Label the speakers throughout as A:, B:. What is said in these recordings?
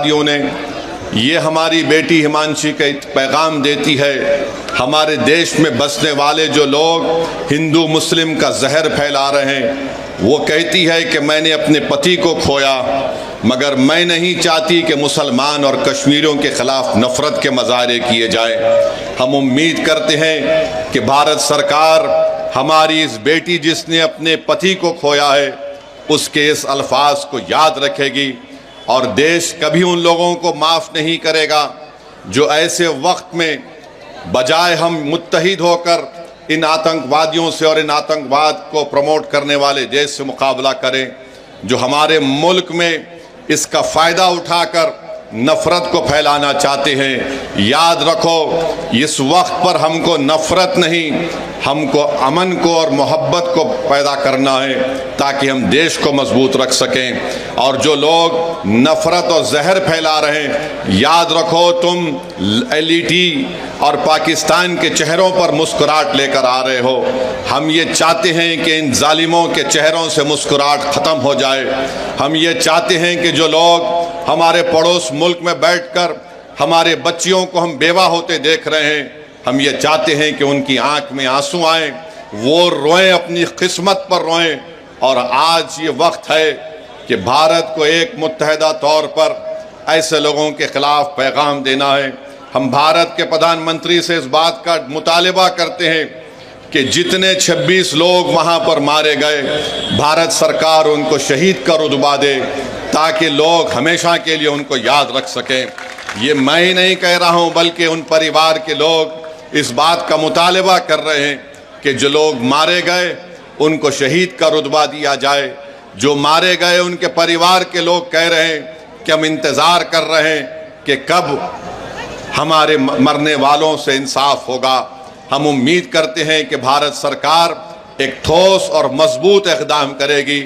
A: ने ये हमारी बेटी हिमांशी का पैगाम देती है। हमारे देश में बसने वाले जो लोग हिंदू मुस्लिम का जहर फैला रहे हैं, वो कहती है कि मैंने अपने पति को खोया, मगर मैं नहीं चाहती कि मुसलमान और कश्मीरियों के ख़िलाफ़ नफ़रत के मज़ाहरे किए जाए। हम उम्मीद करते हैं कि भारत सरकार हमारी इस बेटी जिसने अपने पति को खोया है उसके इस अल्फाज को याद रखेगी और देश कभी उन लोगों को माफ़ नहीं करेगा जो ऐसे वक्त में बजाय हम मुत्तहिद होकर इन आतंकवादियों से और इन आतंकवाद को प्रमोट करने वाले देश से मुकाबला करें, जो हमारे मुल्क में इसका फ़ायदा उठाकर नफ़रत को फैलाना चाहते हैं। याद रखो, इस वक्त पर हमको नफ़रत नहीं, हमको अमन को और मोहब्बत को पैदा करना है ताकि हम देश को मजबूत रख सकें। और जो लोग नफ़रत और जहर फैला रहे हैं, याद रखो तुम एलईटी और पाकिस्तान के चेहरों पर मुस्कुराहट लेकर आ रहे हो। हम ये चाहते हैं कि इन जालिमों के चेहरों से मुस्कुराहट ख़त्म हो जाए। हम ये चाहते हैं कि जो लोग हमारे पड़ोस मुल्क में बैठकर हमारे बच्चियों को हम बेवा होते देख रहे हैं, हम ये चाहते हैं कि उनकी आंख में आंसू आए, वो रोएं, अपनी किस्मत पर रोएं। और आज ये वक्त है कि भारत को एक मुत्तहिदा तौर पर ऐसे लोगों के ख़िलाफ़ पैगाम देना है। हम भारत के प्रधानमंत्री से इस बात का मुतालिबा करते हैं कि जितने 26 लोग वहाँ पर मारे गए, भारत सरकार उनको शहीद का रुतबा दे ताकि लोग हमेशा के लिए उनको याद रख सकें। ये मैं ही नहीं कह रहा हूँ, बल्कि उन परिवार के लोग इस बात का मुतालिबा कर रहे हैं कि जो लोग मारे गए उनको शहीद का रुतबा दिया जाए। जो मारे गए उनके परिवार के लोग कह रहे हैं कि हम इंतज़ार कर रहे हैं कि कब हमारे मरने वालों से इंसाफ होगा। हम उम्मीद करते हैं कि भारत सरकार एक ठोस और मजबूत इक़दाम करेगी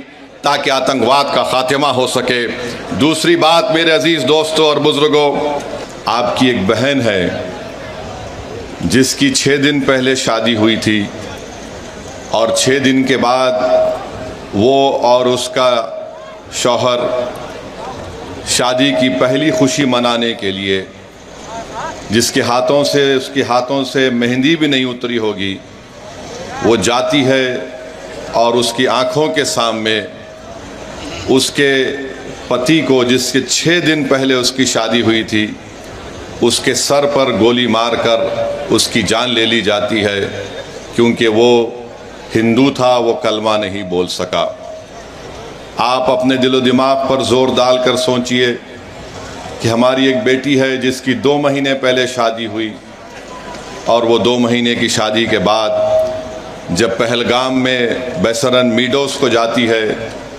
A: ताकि आतंकवाद का खात्मा हो सके। दूसरी बात, मेरे अजीज़ दोस्तों और बुज़ुर्गों, आपकी एक बहन है जिसकी 6 दिन पहले शादी हुई थी और 6 दिन के बाद वो और उसका शौहर शादी की पहली खुशी मनाने के लिए, जिसके उसके हाथों से मेहंदी भी नहीं उतरी होगी, वो जाती है और उसकी आँखों के सामने उसके पति को, जिसके 6 दिन पहले उसकी शादी हुई थी, उसके सर पर गोली मारकर उसकी जान ले ली जाती है क्योंकि वो हिंदू था, वो कलमा नहीं बोल सका। आप अपने दिलो दिमाग पर जोर डालकर सोचिए कि हमारी एक बेटी है जिसकी 2 महीने पहले शादी हुई और वो 2 महीने की शादी के बाद जब पहलगाम में बेसरन मीडोस को जाती है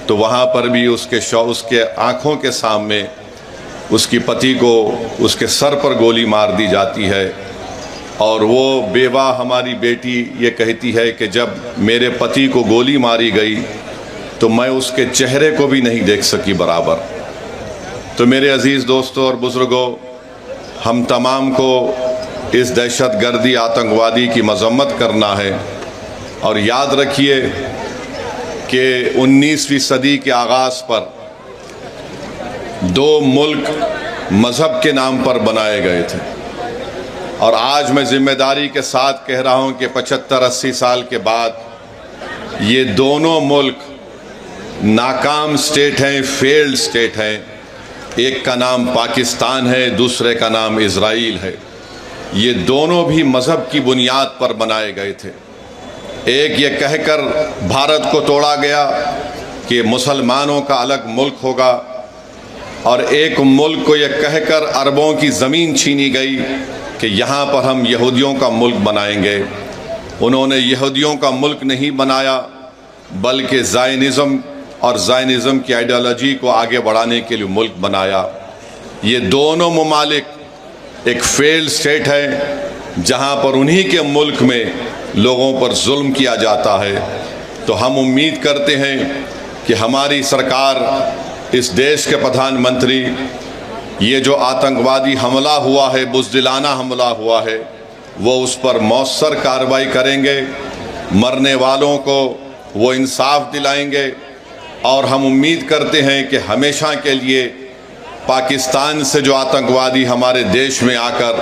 A: तो वहाँ पर भी उसके आँखों के सामने उसकी पति को उसके सर पर गोली मार दी जाती है। और वो बेवा हमारी बेटी ये कहती है कि जब मेरे पति को गोली मारी गई तो मैं उसके चेहरे को भी नहीं देख सकी बराबर। तो मेरे अज़ीज़ दोस्तों और बुज़ुर्गों, हम तमाम को इस दहशतगर्दी आतंकवादी की मज़म्मत करना है। और याद रखिए कि 19वीं सदी के आगाज़ पर 2 मुल्क मज़हब के नाम पर बनाए गए थे और आज मैं ज़िम्मेदारी के साथ कह रहा हूँ कि 75-80 साल के बाद ये दोनों मुल्क नाकाम स्टेट हैं, फेल्ड स्टेट हैं। एक का नाम पाकिस्तान है, दूसरे का नाम इज़राइल है। ये दोनों भी मज़हब की बुनियाद पर बनाए गए थे। एक ये कहकर भारत को तोड़ा गया कि मुसलमानों का अलग मुल्क होगा और एक मुल्क को ये कहकर अरबों की ज़मीन छीनी गई कि यहाँ पर हम यहूदियों का मुल्क बनाएंगे। उन्होंने यहूदियों का मुल्क नहीं बनाया बल्कि ज़ायनिज़्म और ज़ायनिज़्म की आइडियोलॉजी को आगे बढ़ाने के लिए मुल्क बनाया। ये दोनों ममालिक एक फेल्ड स्टेट है जहाँ पर उन्हीं के मुल्क में लोगों पर जुल्म किया जाता है। तो हम उम्मीद करते हैं कि हमारी सरकार, इस देश के प्रधानमंत्री, ये जो आतंकवादी हमला हुआ है, बुज़दिलाना हमला हुआ है, वो उस पर मौसर कार्रवाई करेंगे, मरने वालों को वो इंसाफ दिलाएंगे। और हम उम्मीद करते हैं कि हमेशा के लिए पाकिस्तान से जो आतंकवादी हमारे देश में आकर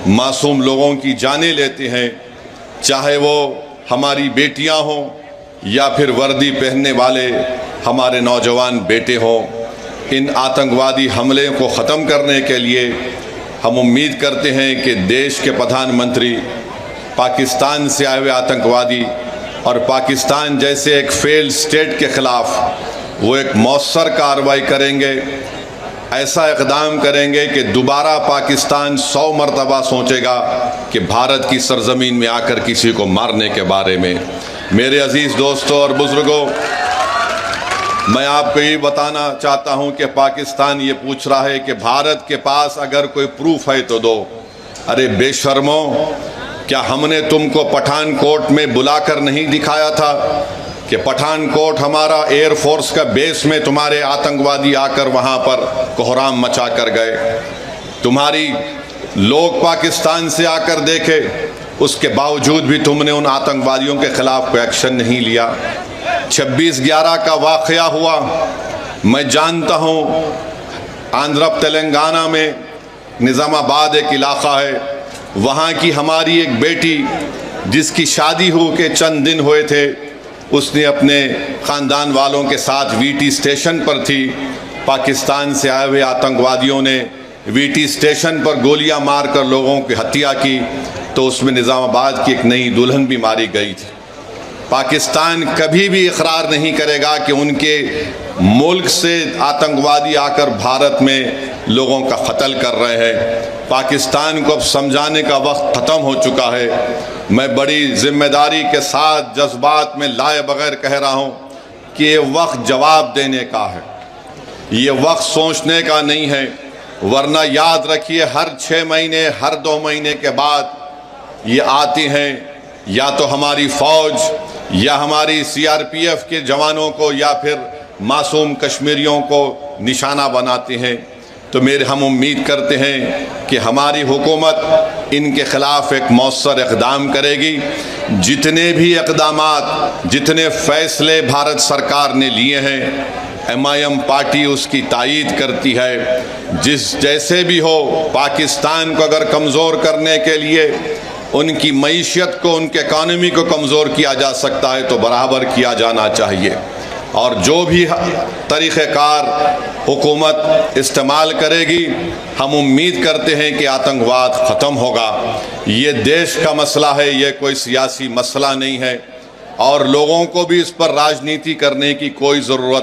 A: मासूम लोगों की जानें लेते हैं, चाहे वो हमारी बेटियां हों या फिर वर्दी पहनने वाले हमारे नौजवान बेटे हों, इन आतंकवादी हमले को ख़त्म करने के लिए हम उम्मीद करते हैं कि देश के प्रधानमंत्री पाकिस्तान से आए हुए आतंकवादी और पाकिस्तान जैसे एक फेल्ड स्टेट के ख़िलाफ़ वो एक मौसर कार्रवाई करेंगे, ऐसा इक़दाम करेंगे कि दोबारा पाकिस्तान 100 मरतबा सोचेगा कि भारत की सरज़मीन में आकर किसी को मारने के बारे में। मेरे अज़ीज़ दोस्तों और बुज़ुर्गों, मैं आपको ये बताना चाहता हूँ कि पाकिस्तान ये पूछ रहा है कि भारत के पास अगर कोई प्रूफ है तो दो। अरे बेशर्मो, क्या हमने तुमको पठानकोट में बुलाकर नहीं दिखाया था कि पठानकोट हमारा एयरफोर्स का बेस में तुम्हारे आतंकवादी आकर वहाँ पर कोहराम मचा कर गए? तुम्हारी लोग पाकिस्तान से आकर देखे, उसके बावजूद भी तुमने उन आतंकवादियों के ख़िलाफ़ कोई एक्शन नहीं लिया। 26/11 का वाक़या हुआ, मैं जानता हूँ आंध्र तेलंगाना में निज़ामाबाद एक इलाक़ा है, वहाँ की हमारी एक बेटी जिसकी शादी हो के चंद दिन हुए थे, उसने अपने ख़ानदान वालों के साथ वीटी स्टेशन पर थी। पाकिस्तान से आए हुए आतंकवादियों ने वीटी स्टेशन पर गोलियां मारकर लोगों की हत्या की, तो उसमें निज़ामाबाद की एक नई दुल्हन भी मारी गई थी। पाकिस्तान कभी भी इकरार नहीं करेगा कि उनके मुल्क से आतंकवादी आकर भारत में लोगों का कत्ल कर रहे हैं। पाकिस्तान को अब समझाने का वक्त ख़त्म हो चुका है। मैं बड़ी जिम्मेदारी के साथ जज्बात में लाए बगैर कह रहा हूँ कि ये वक्त जवाब देने का है, ये वक्त सोचने का नहीं है। वरना याद रखिए, हर 6 महीने, हर 2 महीने के बाद ये आती हैं, या तो हमारी फ़ौज या हमारी CRPF के जवानों को या फिर मासूम कश्मीरियों को निशाना बनाते हैं। तो हम उम्मीद करते हैं कि हमारी हुकूमत इनके ख़िलाफ़ एक मौसर इक़दाम करेगी। जितने भी इक़दामात, जितने फ़ैसले भारत सरकार ने लिए हैं, MIM पार्टी उसकी तायीद करती है। जैसे भी हो, पाकिस्तान को अगर कमज़ोर करने के लिए उनकी मईशत को, उनके इकानमी को कमज़ोर किया जा सकता है तो बराबर किया जाना चाहिए। और जो भी तरीक़ेकार हुकूमत इस्तेमाल करेगी, हम उम्मीद करते हैं कि आतंकवाद ख़त्म होगा। ये देश का मसला है, ये कोई सियासी मसला नहीं है, और लोगों को भी इस पर राजनीति करने की कोई ज़रूरत